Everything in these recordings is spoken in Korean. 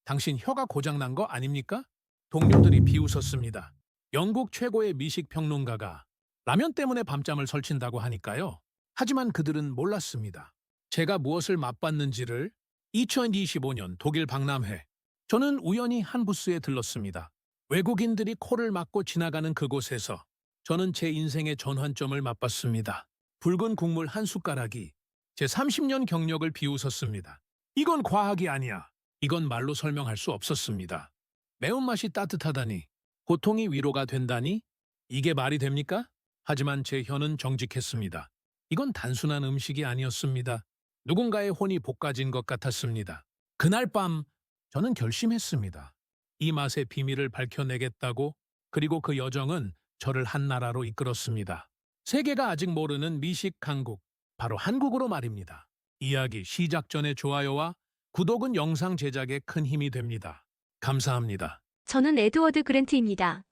당신 혀가 고장난 거 아닙니까? 동료들이 비웃었습니다. 영국 최고의 미식 평론가가 라면 때문에 밤잠을 설친다고 하니까요. 하지만 그들은 몰랐습니다. 제가 무엇을 맛봤는지를. 2025년 독일 박람회. 저는 우연히 한 부스에 들렀습니다. 외국인들이 코를 막고 지나가는 그곳에서 저는 제 인생의 전환점을 맛봤습니다. 붉은 국물 한 숟가락이 제 30년 경력을 비웃었습니다. 이건 과학이 아니야. 이건 말로 설명할 수 없었습니다. 매운맛이 따뜻하다니, 고통이 위로가 된다니, 이게 말이 됩니까? 하지만 제 혀는 정직했습니다. 이건 단순한 음식이 아니었습니다. 누군가의 혼이 볶아진 것 같았습니다. 그날 밤 저는 결심했습니다. 이 맛의 비밀을 밝혀내겠다고. 그리고 그 여정은 저를 한 나라로 이끌었습니다. 세계가 아직 모르는 미식 강국, 바로 한국으로 말입니다. 이야기 시작 전에 좋아요와 구독은 영상 제작에 큰 힘이 됩니다. 감사합니다. 저는 에드워드 그랜트입니다.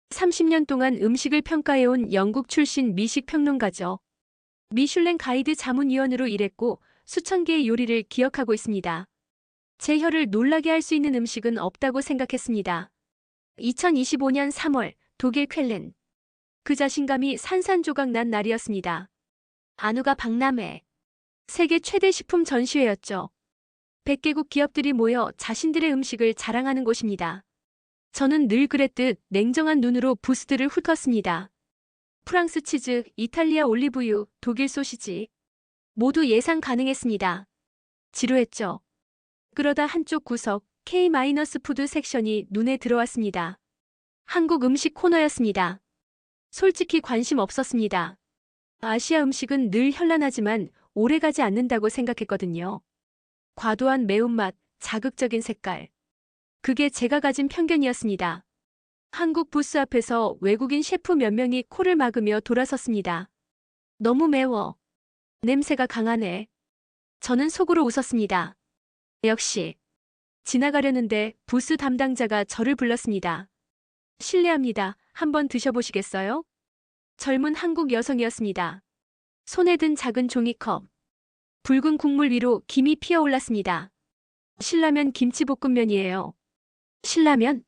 30년 동안 음식을 평가해온 영국 출신 미식 평론가죠. 미슐랭 가이드 자문위원으로 일했고 수천 개의 요리를 기억하고 있습니다. 제 혀를 놀라게 할 수 있는 음식은 없다고 생각했습니다. 2025년 3월 독일 쾰른. 그 자신감이 산산조각 난 날이었습니다. 안우가 박람회. 세계 최대 식품 전시회였죠. 100개국 기업들이 모여 자신들의 음식을 자랑하는 곳입니다. 저는 늘 그랬듯 냉정한 눈으로 부스들을 훑었습니다. 프랑스 치즈, 이탈리아 올리브유, 독일 소시지. 모두 예상 가능했습니다. 지루했죠. 그러다 한쪽 구석 K-푸드 섹션이 눈에 들어왔습니다. 한국 음식 코너였습니다. 솔직히 관심 없었습니다. 아시아 음식은 늘 현란하지만 오래가지 않는다고 생각했거든요. 과도한 매운맛, 자극적인 색깔. 그게 제가 가진 편견이었습니다. 한국 부스 앞에서 외국인 셰프 몇 명이 코를 막으며 돌아섰습니다. 너무 매워. 냄새가 강하네. 저는 속으로 웃었습니다. 역시. 지나가려는데 부스 담당자가 저를 불렀습니다. 실례합니다. 한번 드셔보시겠어요? 젊은 한국 여성이었습니다. 손에 든 작은 종이컵. 붉은 국물 위로 김이 피어올랐습니다. 신라면 김치볶음면이에요. 신라면?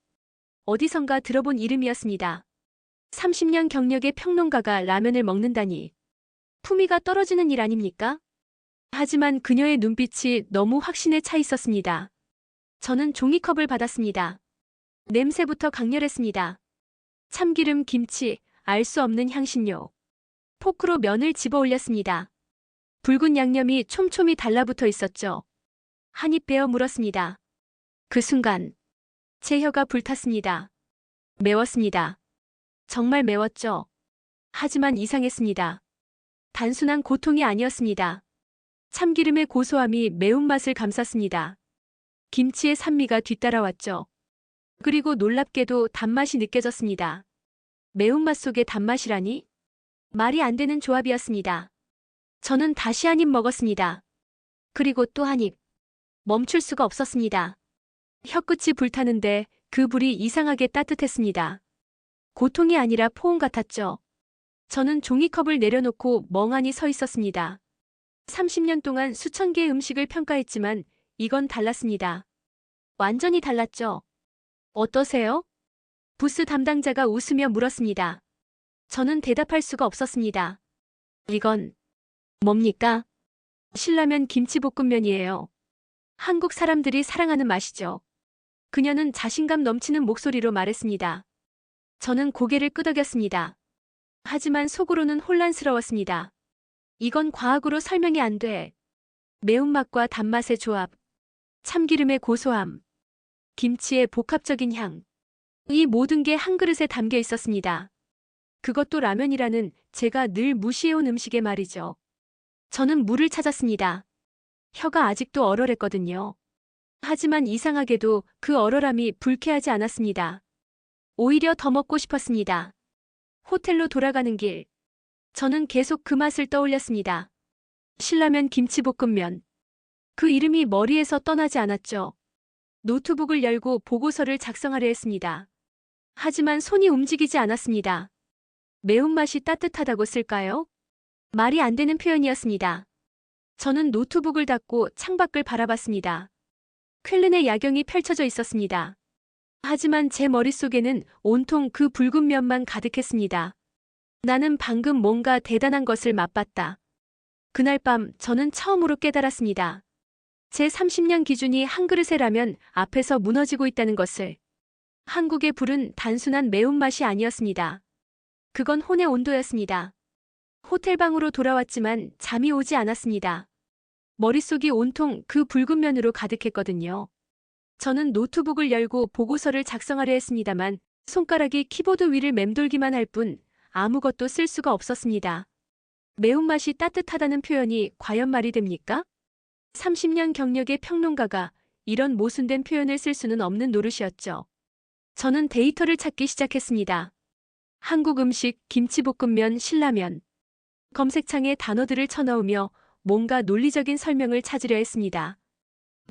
어디선가 들어본 이름이었습니다. 30년 경력의 평론가가 라면을 먹는다니. 품위가 떨어지는 일 아닙니까? 하지만 그녀의 눈빛이 너무 확신에 차 있었습니다. 저는 종이컵을 받았습니다. 냄새부터 강렬했습니다. 참기름, 김치, 알 수 없는 향신료. 포크로 면을 집어 올렸습니다. 붉은 양념이 촘촘히 달라붙어 있었죠. 한 입 베어 물었습니다. 그 순간 제 혀가 불탔습니다. 매웠습니다. 정말 매웠죠. 하지만 이상했습니다. 단순한 고통이 아니었습니다. 참기름의 고소함이 매운맛을 감쌌습니다. 김치의 산미가 뒤따라왔죠. 그리고 놀랍게도 단맛이 느껴졌습니다. 매운맛 속에 단맛이라니? 말이 안 되는 조합이었습니다. 저는 다시 한 입 먹었습니다. 그리고 또 한 입. 멈출 수가 없었습니다. 혀끝이 불타는데 그 불이 이상하게 따뜻했습니다. 고통이 아니라 포옹 같았죠. 저는 종이컵을 내려놓고 멍하니 서 있었습니다. 30년 동안 수천 개의 음식을 평가했지만 이건 달랐습니다. 완전히 달랐죠. 어떠세요? 부스 담당자가 웃으며 물었습니다. 저는 대답할 수가 없었습니다. 이건 뭡니까? 신라면 김치볶음면이에요. 한국 사람들이 사랑하는 맛이죠. 그녀는 자신감 넘치는 목소리로 말했습니다. 저는 고개를 끄덕였습니다. 하지만 속으로는 혼란스러웠습니다. 이건 과학으로 설명이 안 돼. 매운맛과 단맛의 조합, 참기름의 고소함, 김치의 복합적인 향. 이 모든 게 한 그릇에 담겨 있었습니다. 그것도 라면이라는 제가 늘 무시해온 음식의 말이죠. 저는 물을 찾았습니다. 혀가 아직도 얼얼했거든요. 하지만 이상하게도 그 얼얼함이 불쾌하지 않았습니다. 오히려 더 먹고 싶었습니다. 호텔로 돌아가는 길. 저는 계속 그 맛을 떠올렸습니다. 신라면 김치볶음면. 그 이름이 머리에서 떠나지 않았죠. 노트북을 열고 보고서를 작성하려 했습니다. 하지만 손이 움직이지 않았습니다. 매운맛이 따뜻하다고 쓸까요? 말이 안 되는 표현이었습니다. 저는 노트북을 닫고 창밖을 바라봤습니다. 쾰른의 야경이 펼쳐져 있었습니다. 하지만 제 머릿속에는 온통 그 붉은 면만 가득했습니다. 나는 방금 뭔가 대단한 것을 맛봤다. 그날 밤 저는 처음으로 깨달았습니다. 제 30년 기준이 한 그릇의 라면 앞에서 무너지고 있다는 것을. 한국의 불은 단순한 매운맛이 아니었습니다. 그건 혼의 온도였습니다. 호텔방으로 돌아왔지만 잠이 오지 않았습니다. 머릿속이 온통 그 붉은 면으로 가득했거든요. 저는 노트북을 열고 보고서를 작성하려 했습니다만 손가락이 키보드 위를 맴돌기만 할 뿐 아무것도 쓸 수가 없었습니다. 매운맛이 따뜻하다는 표현이 과연 말이 됩니까? 30년 경력의 평론가가 이런 모순된 표현을 쓸 수는 없는 노릇이었죠. 저는 데이터를 찾기 시작했습니다. 한국 음식, 김치볶음면, 신라면. 검색창에 단어들을 쳐넣으며 뭔가 논리적인 설명을 찾으려 했습니다.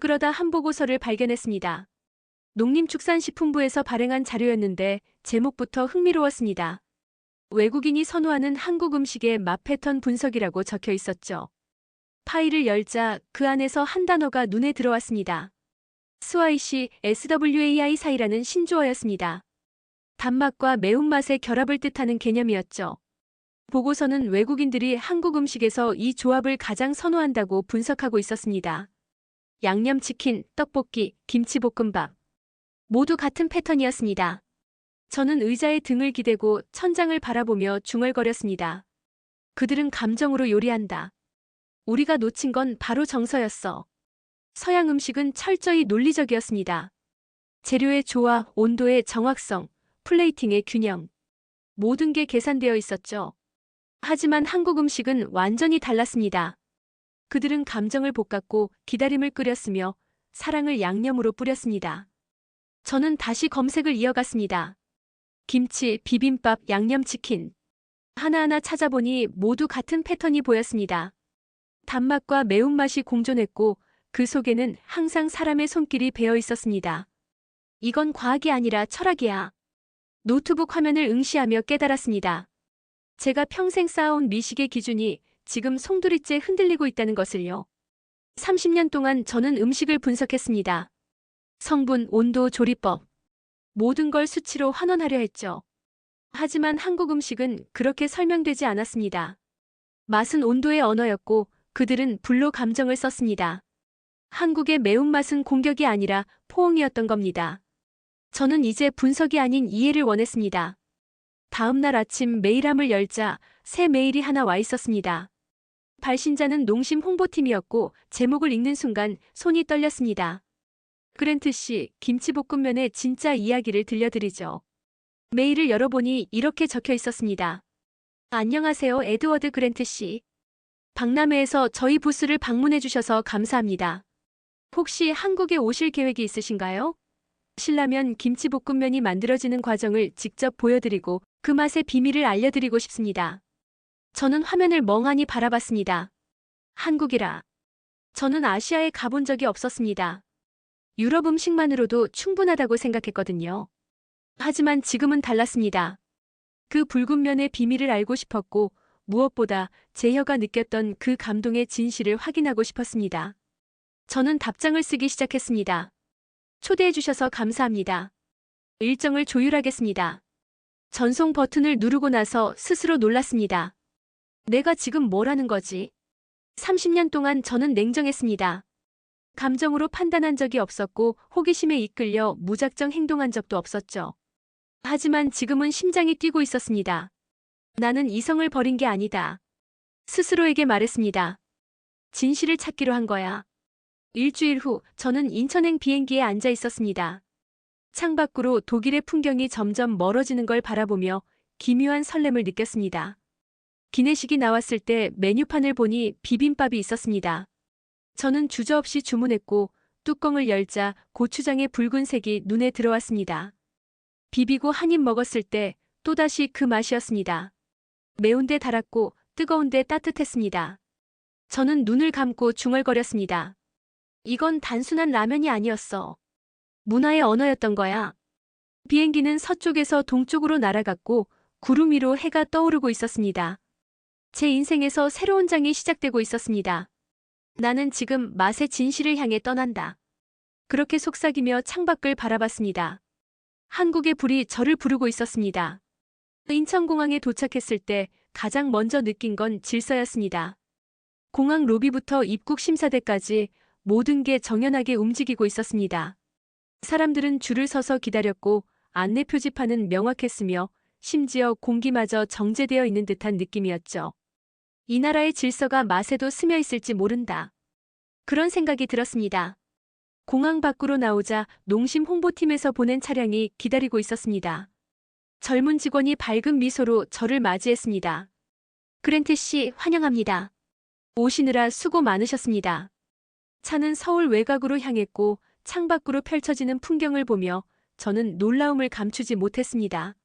그러다 한 보고서를 발견했습니다. 농림축산식품부에서 발행한 자료였는데 제목부터 흥미로웠습니다. 외국인이 선호하는 한국 음식의 맛 패턴 분석이라고 적혀 있었죠. 파일을 열자 그 안에서 한 단어가 눈에 들어왔습니다. 스와이시 SWAI 사이라는 신조어였습니다. 단맛과 매운맛의 결합을 뜻하는 개념이었죠. 보고서는 외국인들이 한국 음식에서 이 조합을 가장 선호한다고 분석하고 있었습니다. 양념치킨, 떡볶이, 김치볶음밥. 모두 같은 패턴이었습니다. 저는 의자에 등을 기대고 천장을 바라보며 중얼거렸습니다. 그들은 감정으로 요리한다. 우리가 놓친 건 바로 정서였어. 서양 음식은 철저히 논리적이었습니다. 재료의 조화, 온도의 정확성, 플레이팅의 균형. 모든 게 계산되어 있었죠. 하지만 한국 음식은 완전히 달랐습니다. 그들은 감정을 볶았고 기다림을 끓였으며 사랑을 양념으로 뿌렸습니다. 저는 다시 검색을 이어갔습니다. 김치, 비빔밥, 양념치킨. 하나하나 찾아보니 모두 같은 패턴이 보였습니다. 단맛과 매운맛이 공존했고 그 속에는 항상 사람의 손길이 배어 있었습니다. 이건 과학이 아니라 철학이야. 노트북 화면을 응시하며 깨달았습니다. 제가 평생 쌓아온 미식의 기준이 지금 송두리째 흔들리고 있다는 것을요. 30년 동안 저는 음식을 분석했습니다. 성분, 온도, 조리법. 모든 걸 수치로 환원하려 했죠. 하지만 한국 음식은 그렇게 설명되지 않았습니다. 맛은 온도의 언어였고 그들은 불로 감정을 썼습니다. 한국의 매운맛은 공격이 아니라 포옹이었던 겁니다. 저는 이제 분석이 아닌 이해를 원했습니다. 다음 날 아침 메일함을 열자 새 메일이 하나 와 있었습니다. 발신자는 농심 홍보팀이었고 제목을 읽는 순간 손이 떨렸습니다. 그랜트 씨, 김치볶음면의 진짜 이야기를 들려드리죠. 메일을 열어보니 이렇게 적혀 있었습니다. 안녕하세요, 에드워드 그랜트 씨. 박람회에서 저희 부스를 방문해 주셔서 감사합니다. 혹시 한국에 오실 계획이 있으신가요? 신라면, 김치볶음면이 만들어지는 과정을 직접 보여드리고 그 맛의 비밀을 알려드리고 싶습니다. 저는 화면을 멍하니 바라봤습니다. 한국이라. 저는 아시아에 가본 적이 없었습니다. 유럽 음식만으로도 충분하다고 생각했거든요. 하지만 지금은 달랐습니다. 그 붉은 면의 비밀을 알고 싶었고 무엇보다 제 혀가 느꼈던 그 감동의 진실을 확인하고 싶었습니다. 저는 답장을 쓰기 시작했습니다. 초대해 주셔서 감사합니다. 일정을 조율하겠습니다. 전송 버튼을 누르고 나서 스스로 놀랐습니다. 내가 지금 뭘 하는 거지? 30년 동안 저는 냉정했습니다. 감정으로 판단한 적이 없었고 호기심에 이끌려 무작정 행동한 적도 없었죠. 하지만 지금은 심장이 뛰고 있었습니다. 나는 이성을 버린 게 아니다. 스스로에게 말했습니다. 진실을 찾기로 한 거야. 일주일 후 저는 인천행 비행기에 앉아 있었습니다. 창밖으로 독일의 풍경이 점점 멀어지는 걸 바라보며 기묘한 설렘을 느꼈습니다. 기내식이 나왔을 때 메뉴판을 보니 비빔밥이 있었습니다. 저는 주저없이 주문했고 뚜껑을 열자 고추장의 붉은색이 눈에 들어왔습니다. 비비고 한 입 먹었을 때 또다시 그 맛이었습니다. 매운데 달았고 뜨거운데 따뜻했습니다. 저는 눈을 감고 중얼거렸습니다. 이건 단순한 라면이 아니었어. 문화의 언어였던 거야. 비행기는 서쪽에서 동쪽으로 날아갔고 구름 위로 해가 떠오르고 있었습니다. 제 인생에서 새로운 장이 시작되고 있었습니다. 나는 지금 맛의 진실을 향해 떠난다. 그렇게 속삭이며 창밖을 바라봤습니다. 한국의 불이 저를 부르고 있었습니다. 인천공항에 도착했을 때 가장 먼저 느낀 건 질서였습니다. 공항 로비부터 입국 심사대까지 모든 게 정연하게 움직이고 있었습니다. 사람들은 줄을 서서 기다렸고 안내 표지판은 명확했으며 심지어 공기마저 정제되어 있는 듯한 느낌이었죠. 이 나라의 질서가 맛에도 스며 있을지 모른다. 그런 생각이 들었습니다. 공항 밖으로 나오자 농심 홍보팀에서 보낸 차량이 기다리고 있었습니다. 젊은 직원이 밝은 미소로 저를 맞이했습니다. 그랜트 씨 환영합니다. 오시느라 수고 많으셨습니다. 차는 서울 외곽으로 향했고 창밖으로 펼쳐지는 풍경을 보며 저는 놀라움을 감추지 못했습니다.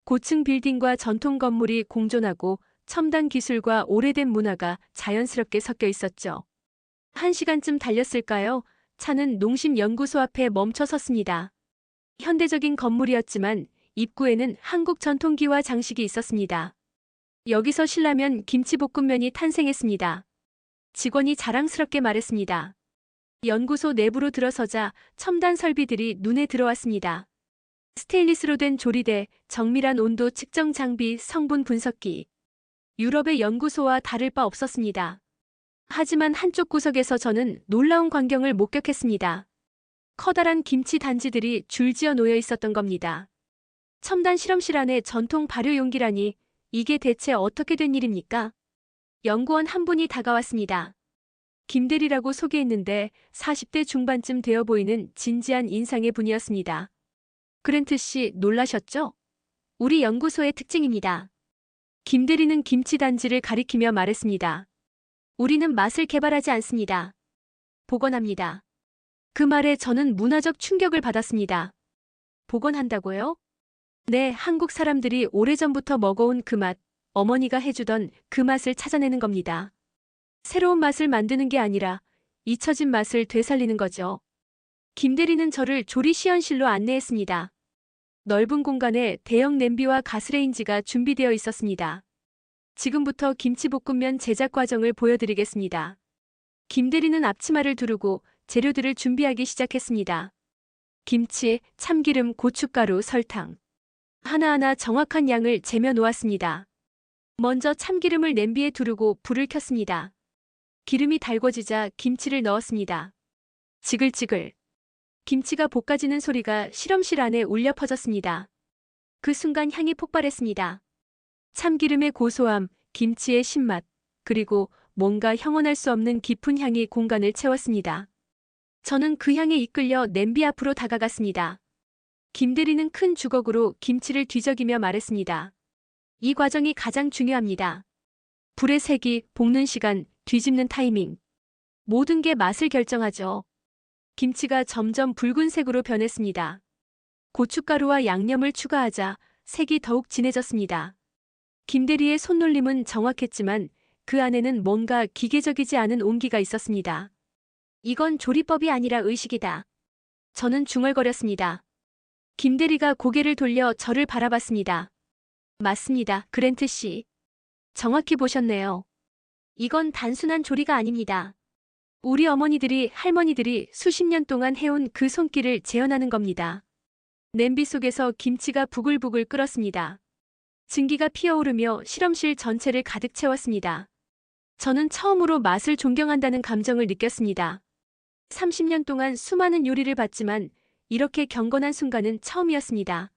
고층 빌딩과 전통 건물이 공존하고 첨단 기술과 오래된 문화가 자연스럽게 섞여 있었죠. 1시간쯤 달렸을까요? 차는 농심 연구소 앞에 멈춰 섰습니다. 현대적인 건물이었지만 입구에는 한국 전통기와 장식이 있었습니다. 여기서 신라면 김치볶음면이 탄생했습니다. 직원이 자랑스럽게 말했습니다. 연구소 내부로 들어서자 첨단 설비들이 눈에 들어왔습니다. 스테인리스로 된 조리대, 정밀한 온도 측정 장비, 성분 분석기. 유럽의 연구소와 다를 바 없었습니다. 하지만 한쪽 구석에서 저는 놀라운 광경을 목격했습니다. 커다란 김치 단지들이 줄지어 놓여 있었던 겁니다. 첨단 실험실 안에 전통 발효 용기라니 이게 대체 어떻게 된 일입니까? 연구원 한 분이 다가왔습니다. 김대리라고 소개했는데 40대 중반쯤 되어 보이는 진지한 인상의 분이었습니다. 그랜트 씨 놀라셨죠? 우리 연구소의 특징입니다. 김대리는 김치 단지를 가리키며 말했습니다. 우리는 맛을 개발하지 않습니다. 복원합니다. 그 말에 저는 문화적 충격을 받았습니다. 복원한다고요? 네, 한국 사람들이 오래전부터 먹어온 그 맛, 어머니가 해주던 그 맛을 찾아내는 겁니다. 새로운 맛을 만드는 게 아니라 잊혀진 맛을 되살리는 거죠. 김대리는 저를 조리 시연실로 안내했습니다. 넓은 공간에 대형 냄비와 가스레인지가 준비되어 있었습니다. 지금부터 김치볶음면 제작 과정을 보여드리겠습니다. 김대리는 앞치마를 두르고 재료들을 준비하기 시작했습니다. 김치, 참기름, 고춧가루, 설탕. 하나하나 정확한 양을 재며 놓았습니다. 먼저 참기름을 냄비에 두르고 불을 켰습니다. 기름이 달궈지자 김치를 넣었습니다. 지글지글. 김치가 볶아지는 소리가 실험실 안에 울려 퍼졌습니다. 그 순간 향이 폭발했습니다. 참기름의 고소함, 김치의 신맛, 그리고 뭔가 형언할 수 없는 깊은 향이 공간을 채웠습니다. 저는 그 향에 이끌려 냄비 앞으로 다가갔습니다. 김대리는 큰 주걱으로 김치를 뒤적이며 말했습니다. 이 과정이 가장 중요합니다. 불의 색이, 볶는 시간, 뒤집는 타이밍. 모든 게 맛을 결정하죠. 김치가 점점 붉은색으로 변했습니다. 고춧가루와 양념을 추가하자 색이 더욱 진해졌습니다. 김대리의 손놀림은 정확했지만 그 안에는 뭔가 기계적이지 않은 온기가 있었습니다. 이건 조리법이 아니라 의식이다. 저는 중얼거렸습니다. 김대리가 고개를 돌려 저를 바라봤습니다. 맞습니다, 그랜트 씨. 정확히 보셨네요. 이건 단순한 조리가 아닙니다. 우리 어머니들이, 할머니들이 수십 년 동안 해온 그 손길을 재현하는 겁니다. 냄비 속에서 김치가 부글부글 끓었습니다. 증기가 피어오르며 실험실 전체를 가득 채웠습니다. 저는 처음으로 맛을 존경한다는 감정을 느꼈습니다. 30년 동안 수많은 요리를 봤지만 이렇게 경건한 순간은 처음이었습니다.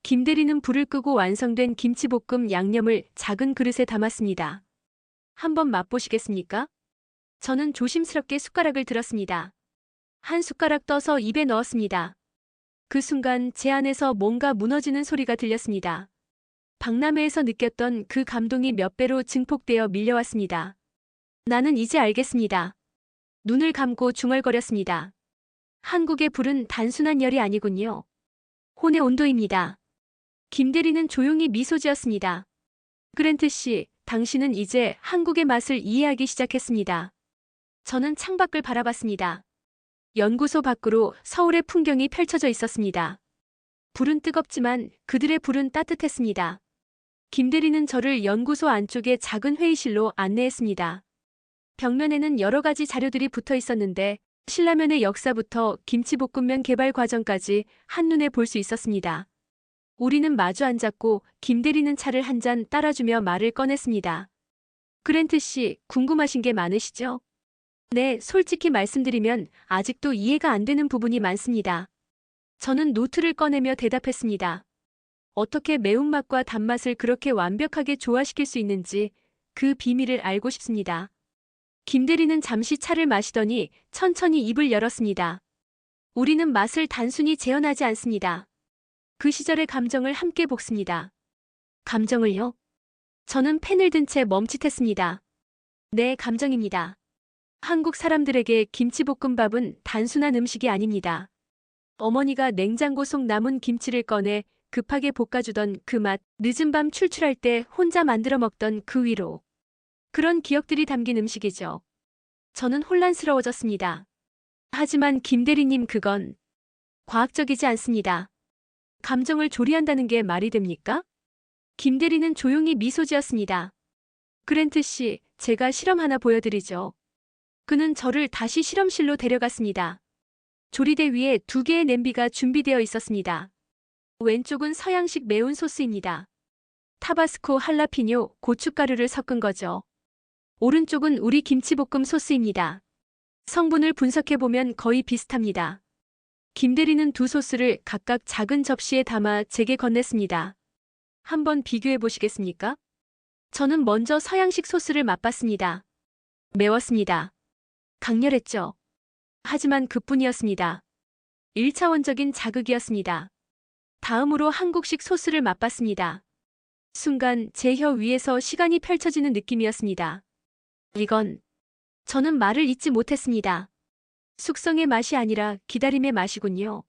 김대리는 불을 끄고 완성된 김치볶음 양념을 작은 그릇에 담았습니다. 한번 맛보시겠습니까? 저는 조심스럽게 숟가락을 들었습니다. 한 숟가락 떠서 입에 넣었습니다. 그 순간 제 안에서 뭔가 무너지는 소리가 들렸습니다. 박람회에서 느꼈던 그 감동이 몇 배로 증폭되어 밀려왔습니다. 나는 이제 알겠습니다. 눈을 감고 중얼거렸습니다. 한국의 불은 단순한 열이 아니군요. 혼의 온도입니다. 김대리는 조용히 미소 지었습니다. 그랜트 씨, 당신은 이제 한국의 맛을 이해하기 시작했습니다. 저는 창밖을 바라봤습니다. 연구소 밖으로 서울의 풍경이 펼쳐져 있었습니다. 불은 뜨겁지만 그들의 불은 따뜻했습니다. 김대리는 저를 연구소 안쪽의 작은 회의실로 안내했습니다. 벽면에는 여러 가지 자료들이 붙어 있었는데 신라면의 역사부터 김치볶음면 개발 과정까지 한눈에 볼 수 있었습니다. 우리는 마주 앉았고 김 대리는 차를 한 잔 따라주며 말을 꺼냈습니다. 그랜트 씨, 궁금하신 게 많으시죠? 네, 솔직히 말씀드리면 아직도 이해가 안 되는 부분이 많습니다. 저는 노트를 꺼내며 대답했습니다. 어떻게 매운맛과 단맛을 그렇게 완벽하게 조화시킬 수 있는지 그 비밀을 알고 싶습니다. 김 대리는 잠시 차를 마시더니 천천히 입을 열었습니다. 우리는 맛을 단순히 재현하지 않습니다. 그 시절의 감정을 함께 볶습니다. 감정을요? 저는 펜을 든 채 멈칫했습니다. 네, 감정입니다. 한국 사람들에게 김치볶음밥은 단순한 음식이 아닙니다. 어머니가 냉장고 속 남은 김치를 꺼내 급하게 볶아주던 그 맛, 늦은 밤 출출할 때 혼자 만들어 먹던 그 위로. 그런 기억들이 담긴 음식이죠. 저는 혼란스러워졌습니다. 하지만 김 대리님, 그건 과학적이지 않습니다. 감정을 조리한다는 게 말이 됩니까? 김 대리는 조용히 미소 지었습니다. 그랜트 씨, 제가 실험 하나 보여드리죠. 그는 저를 다시 실험실로 데려갔습니다. 조리대 위에 2개의 냄비가 준비되어 있었습니다. 왼쪽은 서양식 매운 소스입니다. 타바스코, 할라피뇨, 고춧가루를 섞은 거죠. 오른쪽은 우리 김치볶음 소스입니다. 성분을 분석해보면 거의 비슷합니다. 김 대리는 2 소스를 각각 작은 접시에 담아 제게 건넸습니다. 한번 비교해 보시겠습니까? 저는 먼저 서양식 소스를 맛봤습니다. 매웠습니다. 강렬했죠. 하지만 그뿐이었습니다. 1차원적인 자극이었습니다. 다음으로 한국식 소스를 맛봤습니다. 순간 제 혀 위에서 시간이 펼쳐지는 느낌이었습니다. 저는 말을 잇지 못했습니다. 숙성의 맛이 아니라 기다림의 맛이군요.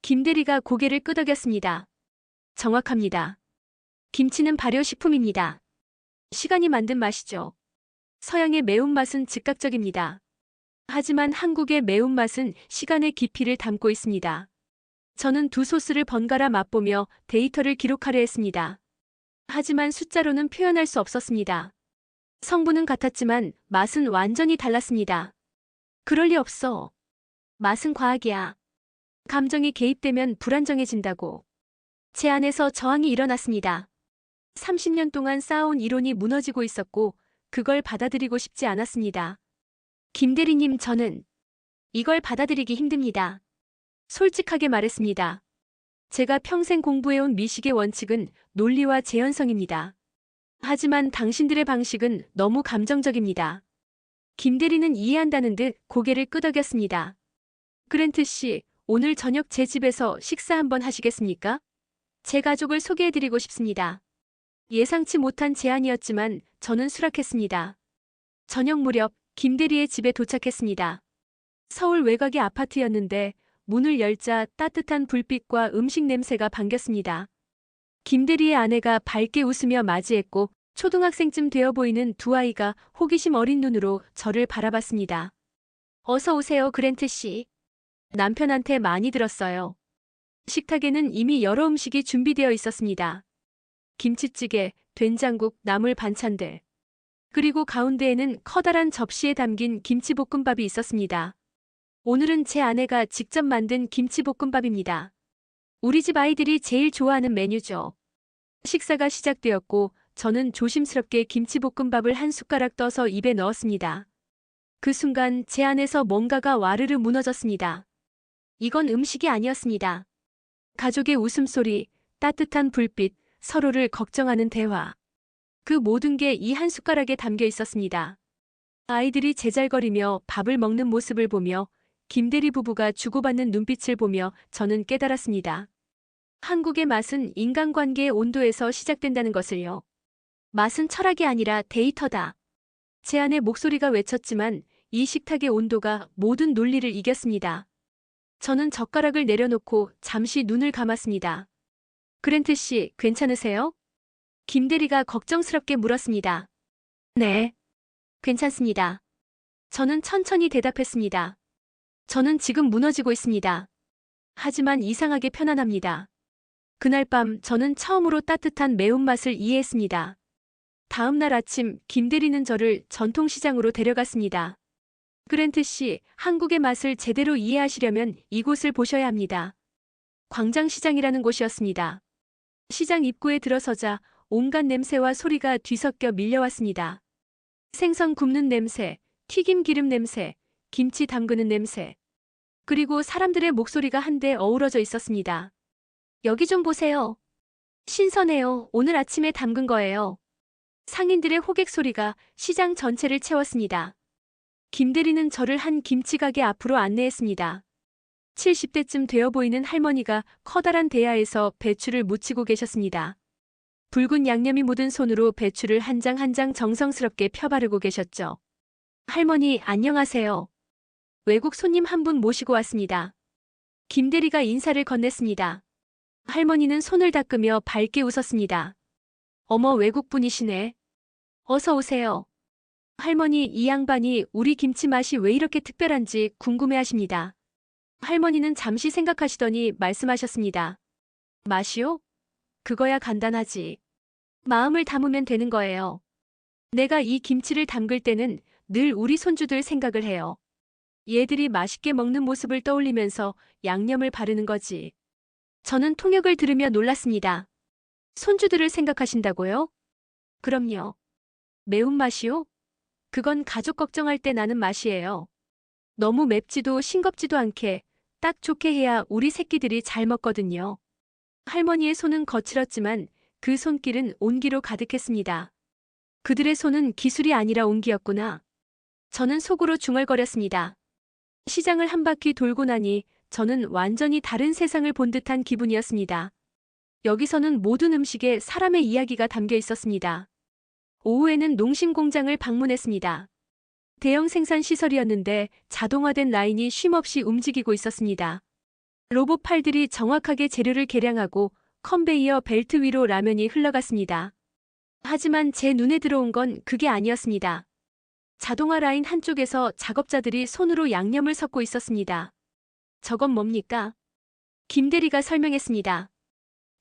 김 대리가 고개를 끄덕였습니다. 정확합니다. 김치는 발효식품입니다. 시간이 만든 맛이죠. 서양의 매운맛은 즉각적입니다. 하지만 한국의 매운맛은 시간의 깊이를 담고 있습니다. 저는 2 소스를 번갈아 맛보며 데이터를 기록하려 했습니다. 하지만 숫자로는 표현할 수 없었습니다. 성분은 같았지만 맛은 완전히 달랐습니다. 그럴 리 없어. 맛은 과학이야. 감정이 개입되면 불안정해진다고. 제 안에서 저항이 일어났습니다. 30년 동안 쌓아온 이론이 무너지고 있었고 그걸 받아들이고 싶지 않았습니다. 김 대리님, 저는 이걸 받아들이기 힘듭니다. 솔직하게 말했습니다. 제가 평생 공부해온 미식의 원칙은 논리와 재현성입니다. 하지만 당신들의 방식은 너무 감정적입니다. 김 대리는 이해한다는 듯 고개를 끄덕였습니다. 그랜트 씨, 오늘 저녁 제 집에서 식사 한번 하시겠습니까? 제 가족을 소개해드리고 싶습니다. 예상치 못한 제안이었지만 저는 수락했습니다. 저녁 무렵 김 대리의 집에 도착했습니다. 서울 외곽의 아파트였는데 문을 열자 따뜻한 불빛과 음식 냄새가 반겼습니다. 김 대리의 아내가 밝게 웃으며 맞이했고 초등학생쯤 되어 보이는 2 아이가 호기심 어린 눈으로 저를 바라봤습니다. 어서 오세요, 그랜트 씨. 남편한테 많이 들었어요. 식탁에는 이미 여러 음식이 준비되어 있었습니다. 김치찌개, 된장국, 나물 반찬들. 그리고 가운데에는 커다란 접시에 담긴 김치볶음밥이 있었습니다. 오늘은 제 아내가 직접 만든 김치볶음밥입니다. 우리 집 아이들이 제일 좋아하는 메뉴죠. 식사가 시작되었고 저는 조심스럽게 김치볶음밥을 한 숟가락 떠서 입에 넣었습니다. 그 순간 제 안에서 뭔가가 와르르 무너졌습니다. 이건 음식이 아니었습니다. 가족의 웃음소리, 따뜻한 불빛, 서로를 걱정하는 대화. 그 모든 게 이 한 숟가락에 담겨 있었습니다. 아이들이 제잘거리며 밥을 먹는 모습을 보며 김대리 부부가 주고받는 눈빛을 보며 저는 깨달았습니다. 한국의 맛은 인간관계의 온도에서 시작된다는 것을요. 맛은 철학이 아니라 데이터다. 제 안의 목소리가 외쳤지만 이 식탁의 온도가 모든 논리를 이겼습니다. 저는 젓가락을 내려놓고 잠시 눈을 감았습니다. 그랜트 씨, 괜찮으세요? 김 대리가 걱정스럽게 물었습니다. 네, 괜찮습니다. 저는 천천히 대답했습니다. 저는 지금 무너지고 있습니다. 하지만 이상하게 편안합니다. 그날 밤 저는 처음으로 따뜻한 매운맛을 이해했습니다. 다음 날 아침 김 대리는 저를 전통시장으로 데려갔습니다. 그랜트 씨, 한국의 맛을 제대로 이해하시려면 이곳을 보셔야 합니다. 광장시장이라는 곳이었습니다. 시장 입구에 들어서자 온갖 냄새와 소리가 뒤섞여 밀려왔습니다. 생선 굽는 냄새, 튀김 기름 냄새, 김치 담그는 냄새, 그리고 사람들의 목소리가 한데 어우러져 있었습니다. 여기 좀 보세요. 신선해요. 오늘 아침에 담근 거예요. 상인들의 호객 소리가 시장 전체를 채웠습니다. 김대리는 저를 한 김치 가게 앞으로 안내했습니다. 70대쯤 되어 보이는 할머니가 커다란 대야에서 배추를 무치고 계셨습니다. 붉은 양념이 묻은 손으로 배추를 한 장 한 장 정성스럽게 펴바르고 계셨죠. 할머니, 안녕하세요. 외국 손님 한 분 모시고 왔습니다. 김대리가 인사를 건넸습니다. 할머니는 손을 닦으며 밝게 웃었습니다. 어머, 외국분이시네. 어서 오세요. 할머니, 이 양반이 우리 김치 맛이 왜 이렇게 특별한지 궁금해하십니다. 할머니는 잠시 생각하시더니 말씀하셨습니다. 맛이요? 그거야 간단하지. 마음을 담으면 되는 거예요. 내가 이 김치를 담글 때는 늘 우리 손주들 생각을 해요. 얘들이 맛있게 먹는 모습을 떠올리면서 양념을 바르는 거지. 저는 통역을 들으며 놀랐습니다. 손주들을 생각하신다고요? 그럼요. 매운맛이요? 그건 가족 걱정할 때 나는 맛이에요. 너무 맵지도 싱겁지도 않게 딱 좋게 해야 우리 새끼들이 잘 먹거든요. 할머니의 손은 거칠었지만 그 손길은 온기로 가득했습니다. 그들의 손은 기술이 아니라 온기였구나. 저는 속으로 중얼거렸습니다. 시장을 한 바퀴 돌고 나니 저는 완전히 다른 세상을 본 듯한 기분이었습니다. 여기서는 모든 음식에 사람의 이야기가 담겨 있었습니다. 오후에는 농심 공장을 방문했습니다. 대형 생산 시설이었는데 자동화된 라인이 쉼없이 움직이고 있었습니다. 로봇 팔들이 정확하게 재료를 계량하고 컨베이어 벨트 위로 라면이 흘러갔습니다. 하지만 제 눈에 들어온 건 그게 아니었습니다. 자동화 라인 한쪽에서 작업자들이 손으로 양념을 섞고 있었습니다. 저건 뭡니까? 김대리가 설명했습니다.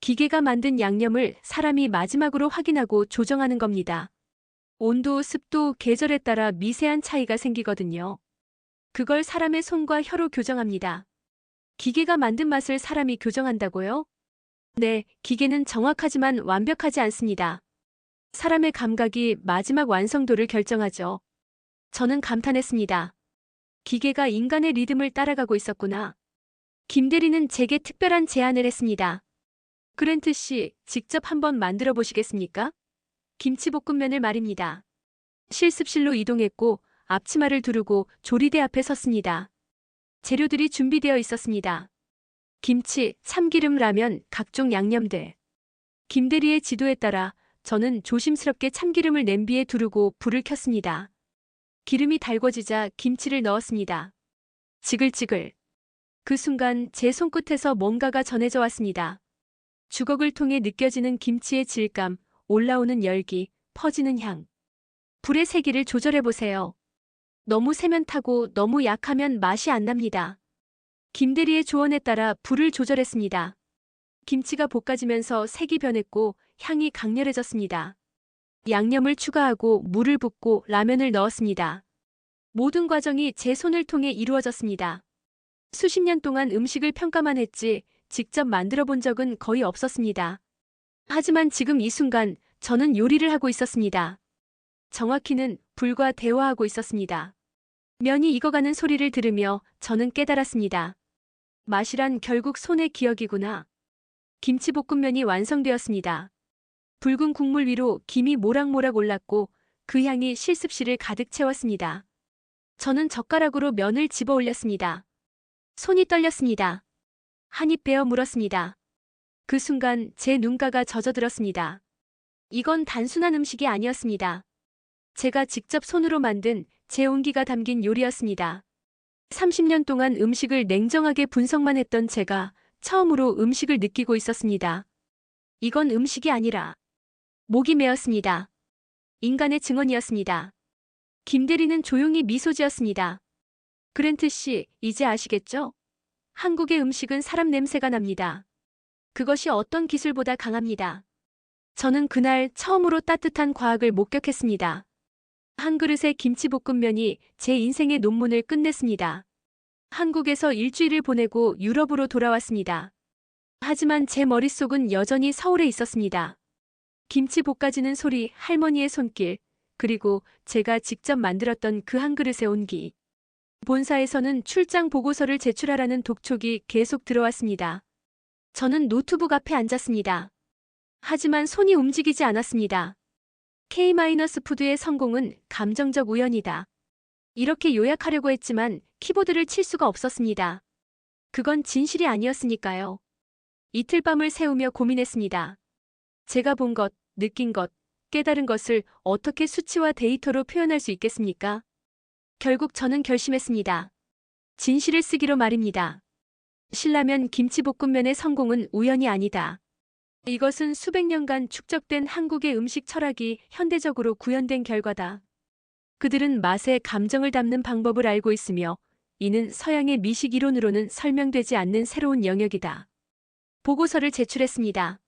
기계가 만든 양념을 사람이 마지막으로 확인하고 조정하는 겁니다. 온도, 습도, 계절에 따라 미세한 차이가 생기거든요. 그걸 사람의 손과 혀로 교정합니다. 기계가 만든 맛을 사람이 교정한다고요? 네, 기계는 정확하지만 완벽하지 않습니다. 사람의 감각이 마지막 완성도를 결정하죠. 저는 감탄했습니다. 기계가 인간의 리듬을 따라가고 있었구나. 김대리는 제게 특별한 제안을 했습니다. 그랜트 씨, 직접 한번 만들어 보시겠습니까? 김치볶음면을 말입니다. 실습실로 이동했고 앞치마를 두르고 조리대 앞에 섰습니다. 재료들이 준비되어 있었습니다. 김치, 참기름, 라면, 각종 양념들. 김대리의 지도에 따라 저는 조심스럽게 참기름을 냄비에 두르고 불을 켰습니다. 기름이 달궈지자 김치를 넣었습니다. 지글지글. 그 순간 제 손끝에서 뭔가가 전해져 왔습니다. 주걱을 통해 느껴지는 김치의 질감, 올라오는 열기, 퍼지는 향. 불의 세기를 조절해보세요. 너무 세면 타고 너무 약하면 맛이 안 납니다. 김대리의 조언에 따라 불을 조절했습니다. 김치가 볶아지면서 색이 변했고 향이 강렬해졌습니다. 양념을 추가하고 물을 붓고 라면을 넣었습니다. 모든 과정이 제 손을 통해 이루어졌습니다. 수십 년 동안 음식을 평가만 했지 직접 만들어 본 적은 거의 없었습니다. 하지만 지금 이 순간 저는 요리를 하고 있었습니다. 정확히는 불과 대화하고 있었습니다. 면이 익어가는 소리를 들으며 저는 깨달았습니다. 맛이란 결국 손의 기억이구나. 김치볶음면이 완성되었습니다. 붉은 국물 위로 김이 모락모락 올랐고 그 향이 실습실을 가득 채웠습니다. 저는 젓가락으로 면을 집어 올렸습니다. 손이 떨렸습니다. 한 입 베어 물었습니다. 그 순간 제 눈가가 젖어들었습니다. 이건 단순한 음식이 아니었습니다. 제가 직접 손으로 만든 제 온기가 담긴 요리였습니다. 30년 동안 음식을 냉정하게 분석만 했던 제가 처음으로 음식을 느끼고 있었습니다. 이건 음식이 아니라 목이 메었습니다. 인간의 증언이었습니다. 김대리는 조용히 미소 지었습니다. 그랜트 씨, 이제 아시겠죠? 한국의 음식은 사람 냄새가 납니다. 그것이 어떤 기술보다 강합니다. 저는 그날 처음으로 따뜻한 과학을 목격했습니다. 한 그릇의 김치볶음면이 제 인생의 논문을 끝냈습니다. 한국에서 일주일을 보내고 유럽으로 돌아왔습니다. 하지만 제 머릿속은 여전히 서울에 있었습니다. 김치 볶아지는 소리, 할머니의 손길, 그리고 제가 직접 만들었던 그 한 그릇의 온기. 본사에서는 출장 보고서를 제출하라는 독촉이 계속 들어왔습니다. 저는 노트북 앞에 앉았습니다. 하지만 손이 움직이지 않았습니다. K-푸드의 성공은 감정적 우연이다. 이렇게 요약하려고 했지만 키보드를 칠 수가 없었습니다. 그건 진실이 아니었으니까요. 이틀 밤을 새우며 고민했습니다. 제가 본 것, 느낀 것, 깨달은 것을 어떻게 수치와 데이터로 표현할 수 있겠습니까? 결국 저는 결심했습니다. 진실을 쓰기로 말입니다. 신라면 김치볶음면의 성공은 우연이 아니다. 이것은 수백 년간 축적된 한국의 음식 철학이 현대적으로 구현된 결과다. 그들은 맛에 감정을 담는 방법을 알고 있으며 이는 서양의 미식 이론으로는 설명되지 않는 새로운 영역이다. 보고서를 제출했습니다.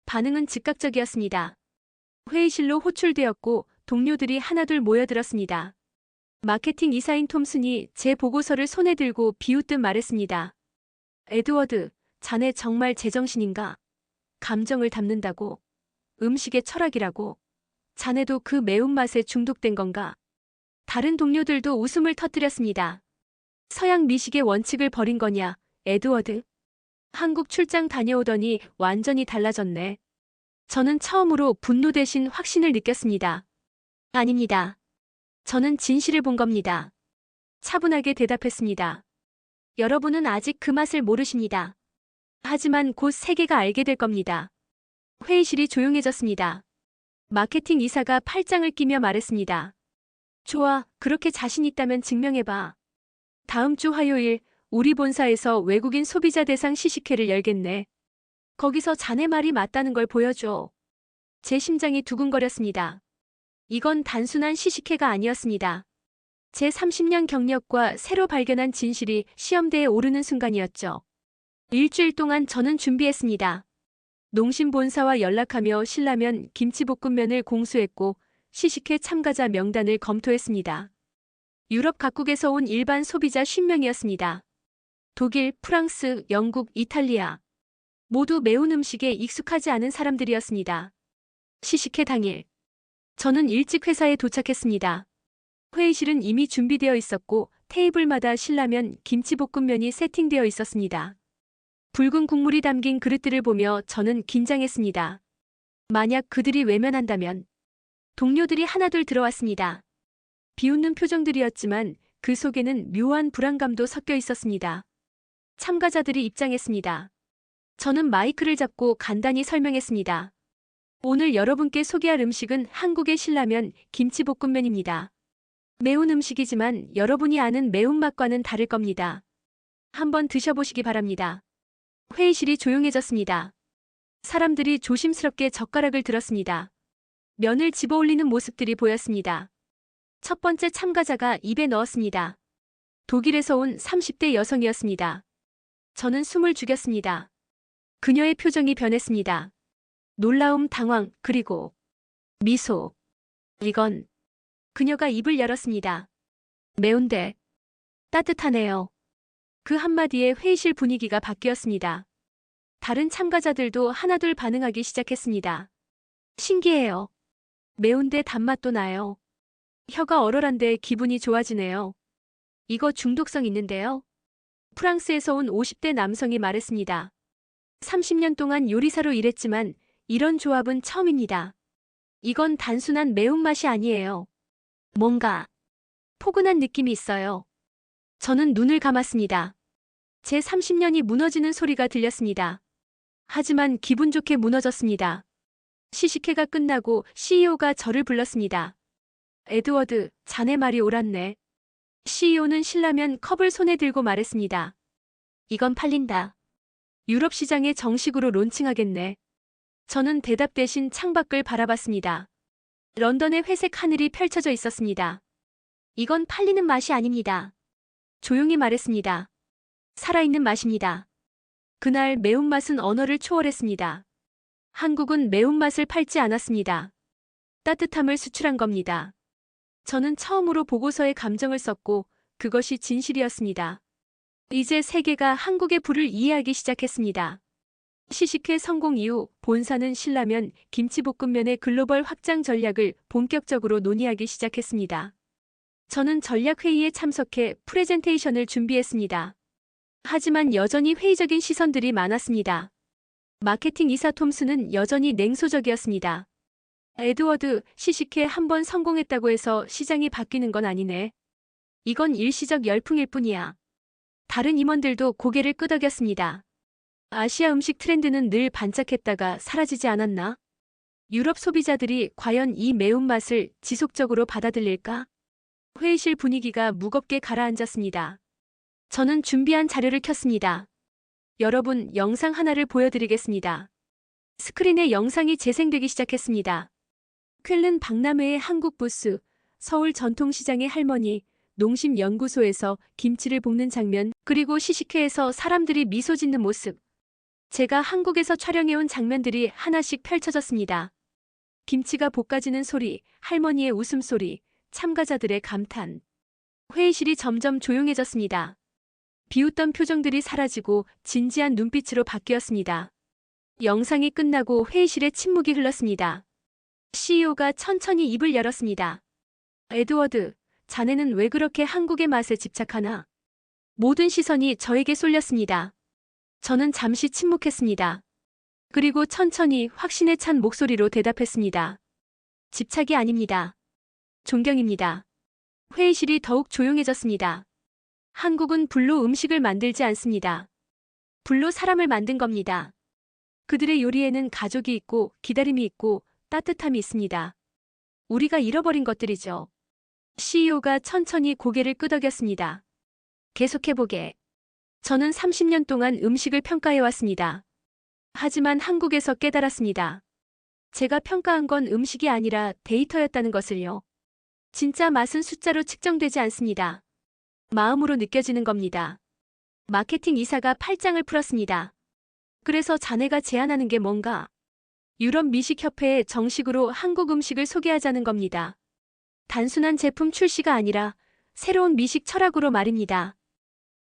반응은 즉각적이었습니다. 회의실로 호출되었고 동료들이 하나둘 모여들었습니다. 마케팅 이사인 톰슨이 제 보고서를 손에 들고 비웃듯 말했습니다. 에드워드, 자네 정말 제정신인가? 감정을 담는다고? 음식의 철학이라고? 자네도 그 매운맛에 중독된 건가? 다른 동료들도 웃음을 터뜨렸습니다. 서양 미식의 원칙을 버린 거냐, 에드워드? 한국 출장 다녀오더니 완전히 달라졌네. 저는 처음으로 분노 대신 확신을 느꼈습니다. 아닙니다. 저는 진실을 본 겁니다. 차분하게 대답했습니다. 여러분은 아직 그 맛을 모르십니다. 하지만 곧 세계가 알게 될 겁니다. 회의실이 조용해졌습니다. 마케팅 이사가 팔짱을 끼며 말했습니다. 좋아, 그렇게 자신 있다면 증명해봐. 다음 주 화요일 우리 본사에서 외국인 소비자 대상 시식회를 열겠네. 거기서 자네 말이 맞다는 걸 보여줘. 제 심장이 두근거렸습니다. 이건 단순한 시식회가 아니었습니다. 제 30년 경력과 새로 발견한 진실이 시험대에 오르는 순간이었죠. 일주일 동안 저는 준비했습니다. 농심본사와 연락하며 신라면 김치볶음면을 공수했고 시식회 참가자 명단을 검토했습니다. 유럽 각국에서 온 일반 소비자 50명이었습니다. 독일, 프랑스, 영국, 이탈리아. 모두 매운 음식에 익숙하지 않은 사람들이었습니다. 시식회 당일. 저는 일찍 회사에 도착했습니다. 회의실은 이미 준비되어 있었고 테이블마다 신라면 김치볶음면이 세팅되어 있었습니다. 붉은 국물이 담긴 그릇들을 보며 저는 긴장했습니다. 만약 그들이 외면한다면. 동료들이 하나둘 들어왔습니다. 비웃는 표정들이었지만 그 속에는 묘한 불안감도 섞여 있었습니다. 참가자들이 입장했습니다. 저는 마이크를 잡고 간단히 설명했습니다. 오늘 여러분께 소개할 음식은 한국의 신라면 김치볶음면입니다. 매운 음식이지만 여러분이 아는 매운맛과는 다를 겁니다. 한번 드셔보시기 바랍니다. 회의실이 조용해졌습니다. 사람들이 조심스럽게 젓가락을 들었습니다. 면을 집어올리는 모습들이 보였습니다. 첫 번째 참가자가 입에 넣었습니다. 독일에서 온 30대 여성이었습니다. 저는 숨을 죽였습니다. 그녀의 표정이 변했습니다. 놀라움, 당황, 그리고 미소. 이건. 그녀가 입을 열었습니다. 매운데 따뜻하네요. 그 한마디에 회의실 분위기가 바뀌었습니다. 다른 참가자들도 하나둘 반응하기 시작했습니다. 신기해요. 매운데 단맛도 나요. 혀가 얼얼한데 기분이 좋아지네요. 이거 중독성 있는데요. 프랑스에서 온 50대 남성이 말했습니다. 30년 동안 요리사로 일했지만 이런 조합은 처음입니다. 이건 단순한 매운맛이 아니에요. 뭔가 포근한 느낌이 있어요. 저는 눈을 감았습니다. 제 30년이 무너지는 소리가 들렸습니다. 하지만 기분 좋게 무너졌습니다. 시식회가 끝나고 CEO가 저를 불렀습니다. 에드워드, 자네 말이 옳았네. CEO는 신라면 컵을 손에 들고 말했습니다. 이건 팔린다. 유럽 시장에 정식으로 론칭하겠네. 저는 대답 대신 창밖을 바라봤습니다. 런던의 회색 하늘이 펼쳐져 있었습니다. 이건 팔리는 맛이 아닙니다. 조용히 말했습니다. 살아있는 맛입니다. 그날 매운맛은 언어를 초월했습니다. 한국은 매운맛을 팔지 않았습니다. 따뜻함을 수출한 겁니다. 저는 처음으로 보고서에 감정을 썼고 그것이 진실이었습니다. 이제 세계가 한국의 부를 이해하기 시작했습니다. 시식회 성공 이후 본사는 신라면, 김치볶음면의 글로벌 확장 전략을 본격적으로 논의하기 시작했습니다. 저는 전략회의에 참석해 프레젠테이션을 준비했습니다. 하지만 여전히 회의적인 시선들이 많았습니다. 마케팅 이사 톰스는 여전히 냉소적이었습니다. 에드워드, 시식회 한 번 성공했다고 해서 시장이 바뀌는 건 아니네. 이건 일시적 열풍일 뿐이야. 다른 임원들도 고개를 끄덕였습니다. 아시아 음식 트렌드는 늘 반짝했다가 사라지지 않았나? 유럽 소비자들이 과연 이 매운맛을 지속적으로 받아들일까? 회의실 분위기가 무겁게 가라앉았습니다. 저는 준비한 자료를 켰습니다. 여러분, 영상 하나를 보여드리겠습니다. 스크린에 영상이 재생되기 시작했습니다. 쾰른 박람회의 한국 부스, 서울 전통시장의 할머니, 농심연구소에서 김치를 볶는 장면, 그리고 시식회에서 사람들이 미소 짓는 모습. 제가 한국에서 촬영해온 장면들이 하나씩 펼쳐졌습니다. 김치가 볶아지는 소리, 할머니의 웃음소리, 참가자들의 감탄. 회의실이 점점 조용해졌습니다. 비웃던 표정들이 사라지고 진지한 눈빛으로 바뀌었습니다. 영상이 끝나고 회의실에 침묵이 흘렀습니다. CEO가 천천히 입을 열었습니다. 에드워드, 자네는 왜 그렇게 한국의 맛에 집착하나? 모든 시선이 저에게 쏠렸습니다. 저는 잠시 침묵했습니다. 그리고 천천히 확신에 찬 목소리로 대답했습니다. 집착이 아닙니다. 존경입니다. 회의실이 더욱 조용해졌습니다. 한국은 불로 음식을 만들지 않습니다. 불로 사람을 만든 겁니다. 그들의 요리에는 가족이 있고 기다림이 있고 따뜻함이 있습니다. 우리가 잃어버린 것들이죠. CEO가 천천히 고개를 끄덕였습니다. 계속해보게. 저는 30년 동안 음식을 평가해왔습니다. 하지만 한국에서 깨달았습니다. 제가 평가한 건 음식이 아니라 데이터였다는 것을요. 진짜 맛은 숫자로 측정되지 않습니다. 마음으로 느껴지는 겁니다. 마케팅 이사가 팔짱을 풀었습니다. 그래서 자네가 제안하는 게 뭔가? 유럽 미식협회에 정식으로 한국 음식을 소개하자는 겁니다. 단순한 제품 출시가 아니라 새로운 미식 철학으로 말입니다.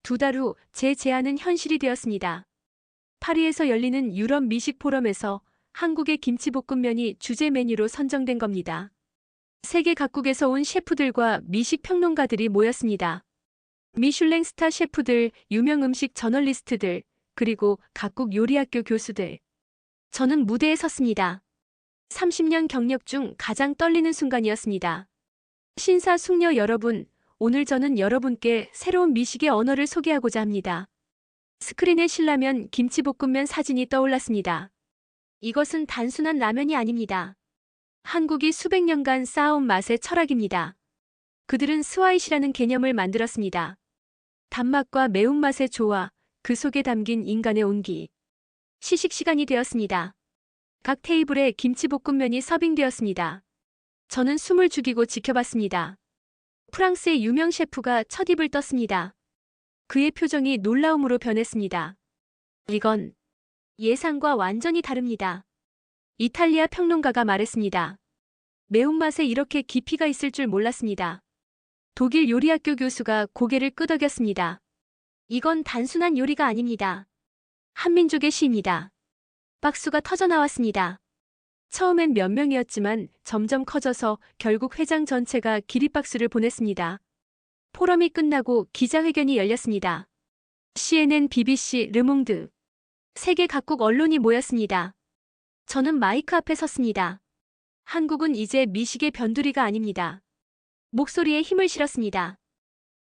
2달 후 제 제안은 현실이 되었습니다. 파리에서 열리는 유럽 미식 포럼에서 한국의 김치볶음면이 주제 메뉴로 선정된 겁니다. 세계 각국에서 온 셰프들과 미식 평론가들이 모였습니다. 미슐랭 스타 셰프들, 유명 음식 저널리스트들, 그리고 각국 요리학교 교수들. 저는 무대에 섰습니다. 30년 경력 중 가장 떨리는 순간이었습니다. 신사숙녀 여러분, 오늘 저는 여러분께 새로운 미식의 언어를 소개하고자 합니다. 스크린에 신라면, 김치볶음면 사진이 떠올랐습니다. 이것은 단순한 라면이 아닙니다. 한국이 수백 년간 쌓아온 맛의 철학입니다. 그들은 스와이시라는 개념을 만들었습니다. 단맛과 매운맛의 조화, 그 속에 담긴 인간의 온기. 시식 시간이 되었습니다. 각 테이블에 김치볶음면이 서빙되었습니다. 저는 숨을 죽이고 지켜봤습니다. 프랑스의 유명 셰프가 첫 입을 떴습니다. 그의 표정이 놀라움으로 변했습니다. 이건 예상과 완전히 다릅니다. 이탈리아 평론가가 말했습니다. 매운맛에 이렇게 깊이가 있을 줄 몰랐습니다. 독일 요리학교 교수가 고개를 끄덕였습니다. 이건 단순한 요리가 아닙니다. 한민족의 시입니다. 박수가 터져나왔습니다. 처음엔 몇 명이었지만 점점 커져서 결국 회장 전체가 기립박수를 보냈습니다. 포럼이 끝나고 기자회견이 열렸습니다. CNN, BBC, 르몽드. 세계 각국 언론이 모였습니다. 저는 마이크 앞에 섰습니다. 한국은 이제 미식의 변두리가 아닙니다. 목소리에 힘을 실었습니다.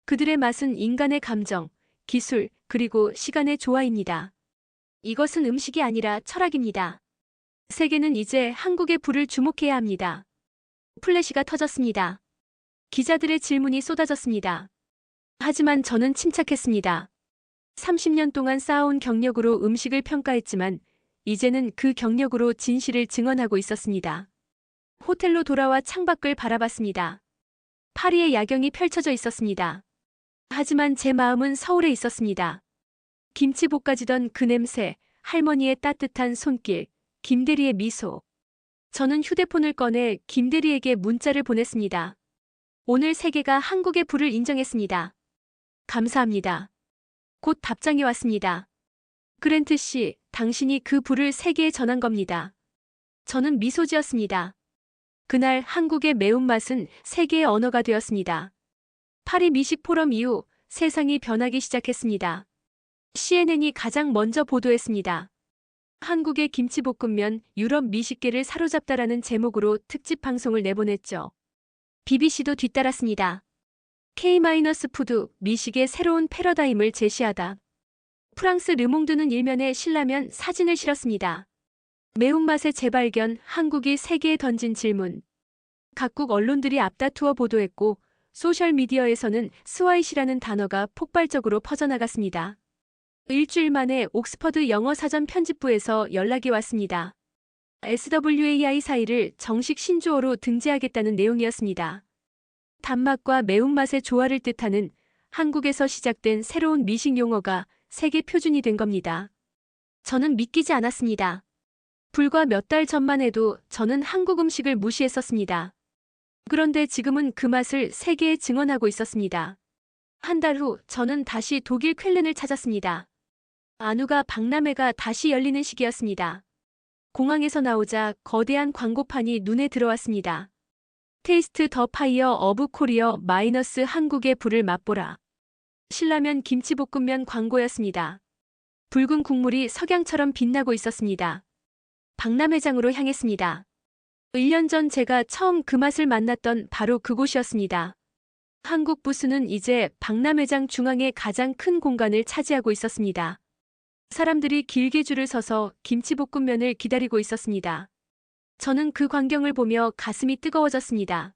그들의 맛은 인간의 감정, 기술, 그리고 시간의 조화입니다. 이것은 음식이 아니라 철학입니다. 세계는 이제 한국의 불을 주목해야 합니다. 플래시가 터졌습니다. 기자들의 질문이 쏟아졌습니다. 하지만 저는 침착했습니다. 30년 동안 쌓아온 경력으로 음식을 평가했지만 이제는 그 경력으로 진실을 증언하고 있었습니다. 호텔로 돌아와 창밖을 바라봤습니다. 파리의 야경이 펼쳐져 있었습니다. 하지만 제 마음은 서울에 있었습니다. 김치 볶아지던 그 냄새, 할머니의 따뜻한 손길, 김대리의 미소. 저는 휴대폰을 꺼내 김대리에게 문자를 보냈습니다. 오늘 세계가 한국의 불을 인정했습니다. 감사합니다. 곧 답장이 왔습니다. 그랜트 씨, 당신이 그 불을 세계에 전한 겁니다. 저는 미소 지었습니다. 그날 한국의 매운맛은 세계의 언어가 되었습니다. 파리 미식 포럼 이후 세상이 변하기 시작했습니다. CNN이 가장 먼저 보도했습니다. 한국의 김치볶음면 유럽 미식계를 사로잡다라는 제목으로 특집 방송을 내보냈죠. BBC도 뒤따랐습니다. K-푸드 미식의 새로운 패러다임을 제시하다. 프랑스 르몽드는 일면에 신라면 사진을 실었습니다. 매운맛의 재발견, 한국이 세계에 던진 질문. 각국 언론들이 앞다투어 보도했고 소셜미디어에서는 스와이시라는 단어가 폭발적으로 퍼져나갔습니다. 일주일 만에 옥스퍼드 영어사전 편집부에서 연락이 왔습니다. SWAI 사이를 정식 신조어로 등재하겠다는 내용이었습니다. 단맛과 매운맛의 조화를 뜻하는 한국에서 시작된 새로운 미식 용어가 세계 표준이 된 겁니다. 저는 믿기지 않았습니다. 불과 몇 달 전만 해도 저는 한국 음식을 무시했었습니다. 그런데 지금은 그 맛을 세계에 증언하고 있었습니다. 한 달 후 저는 다시 독일 쾰른을 찾았습니다. 안우가 박람회가 다시 열리는 시기였습니다. 공항에서 나오자 거대한 광고판이 눈에 들어왔습니다. 테이스트 더 파이어 어브 코리어 마이너스 한국의 불을 맛보라. 신라면 김치볶음면 광고였습니다. 붉은 국물이 석양처럼 빛나고 있었습니다. 박람회장으로 향했습니다. 1년 전 제가 처음 그 맛을 만났던 바로 그곳이었습니다. 한국 부스는 이제 박람회장 중앙의 가장 큰 공간을 차지하고 있었습니다. 사람들이 길게 줄을 서서 김치볶음면을 기다리고 있었습니다. 저는 그 광경을 보며 가슴이 뜨거워졌습니다.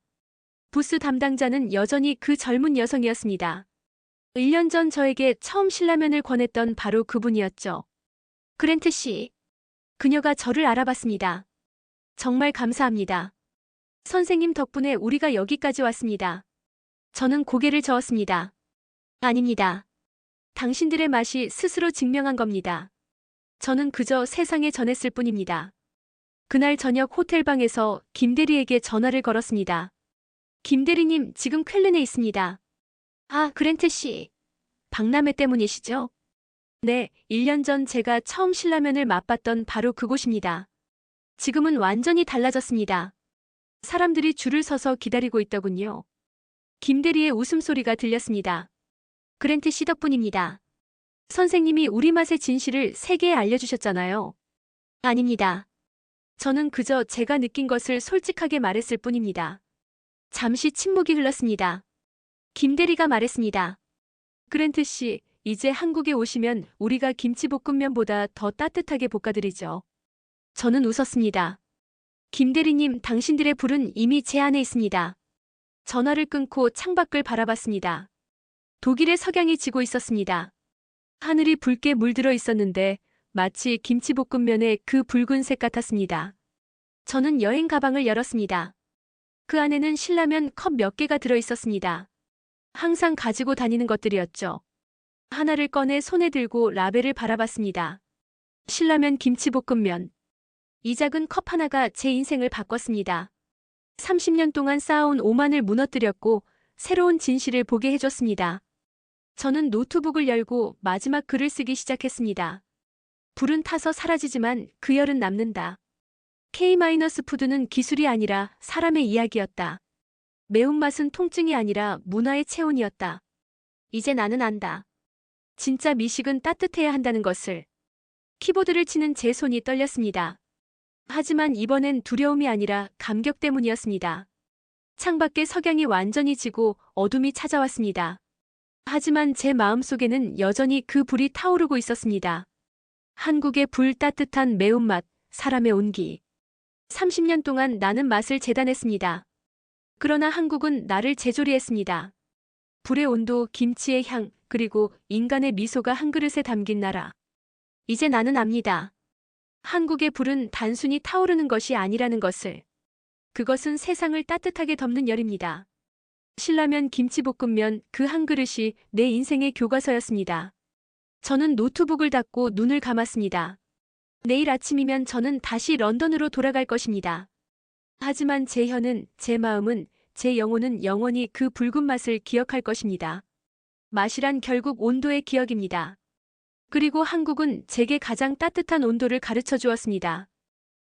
부스 담당자는 여전히 그 젊은 여성이었습니다. 1년 전 저에게 처음 신라면을 권했던 바로 그분이었죠. 그랜트 씨. 그녀가 저를 알아봤습니다. 정말 감사합니다. 선생님 덕분에 우리가 여기까지 왔습니다. 저는 고개를 저었습니다. 아닙니다. 당신들의 맛이 스스로 증명한 겁니다. 저는 그저 세상에 전했을 뿐입니다. 그날 저녁 호텔방에서 김대리에게 전화를 걸었습니다. 김대리님, 지금 쾰른에 있습니다. 아, 그랜트 씨. 박람회 때문이시죠? 네, 1년 전 제가 처음 신라면을 맛봤던 바로 그곳입니다. 지금은 완전히 달라졌습니다. 사람들이 줄을 서서 기다리고 있더군요. 김대리의 웃음소리가 들렸습니다. 그랜트 씨 덕분입니다. 선생님이 우리 맛의 진실을 세계에 알려주셨잖아요. 아닙니다. 저는 그저 제가 느낀 것을 솔직하게 말했을 뿐입니다. 잠시 침묵이 흘렀습니다. 김대리가 말했습니다. 그랜트 씨, 이제 한국에 오시면 우리가 김치볶음면보다 더 따뜻하게 볶아드리죠. 저는 웃었습니다. 김대리님, 당신들의 불은 이미 제 안에 있습니다. 전화를 끊고 창밖을 바라봤습니다. 독일의 석양이 지고 있었습니다. 하늘이 붉게 물들어 있었는데 마치 김치볶음면의 그 붉은색 같았습니다. 저는 여행 가방을 열었습니다. 그 안에는 신라면 컵 몇 개가 들어 있었습니다. 항상 가지고 다니는 것들이었죠. 하나를 꺼내 손에 들고 라벨을 바라봤습니다. 신라면 김치볶음면. 이 작은 컵 하나가 제 인생을 바꿨습니다. 30년 동안 쌓아온 오만을 무너뜨렸고 새로운 진실을 보게 해줬습니다. 저는 노트북을 열고 마지막 글을 쓰기 시작했습니다. 불은 타서 사라지지만 그 열은 남는다. K-푸드는 기술이 아니라 사람의 이야기였다. 매운맛은 통증이 아니라 문화의 체온이었다. 이제 나는 안다. 진짜 미식은 따뜻해야 한다는 것을. 키보드를 치는 제 손이 떨렸습니다. 하지만 이번엔 두려움이 아니라 감격 때문이었습니다. 창밖에 석양이 완전히 지고 어둠이 찾아왔습니다. 하지만 제 마음속에는 여전히 그 불이 타오르고 있었습니다. 한국의 불 따뜻한 매운맛, 사람의 온기. 30년 동안 나는 맛을 재단했습니다. 그러나 한국은 나를 재조리했습니다. 불의 온도, 김치의 향, 그리고 인간의 미소가 한 그릇에 담긴 나라. 이제 나는 압니다. 한국의 불은 단순히 타오르는 것이 아니라는 것을. 그것은 세상을 따뜻하게 덮는 열입니다. 신라면 김치볶음면 그 한 그릇이 내 인생의 교과서였습니다. 저는 노트북을 닫고 눈을 감았습니다. 내일 아침이면 저는 다시 런던으로 돌아갈 것입니다. 하지만 제 혀는, 제 마음은 제 영혼은 영원히 그 붉은 맛을 기억할 것입니다. 맛이란 결국 온도의 기억입니다. 그리고 한국은 제게 가장 따뜻한 온도를 가르쳐 주었습니다.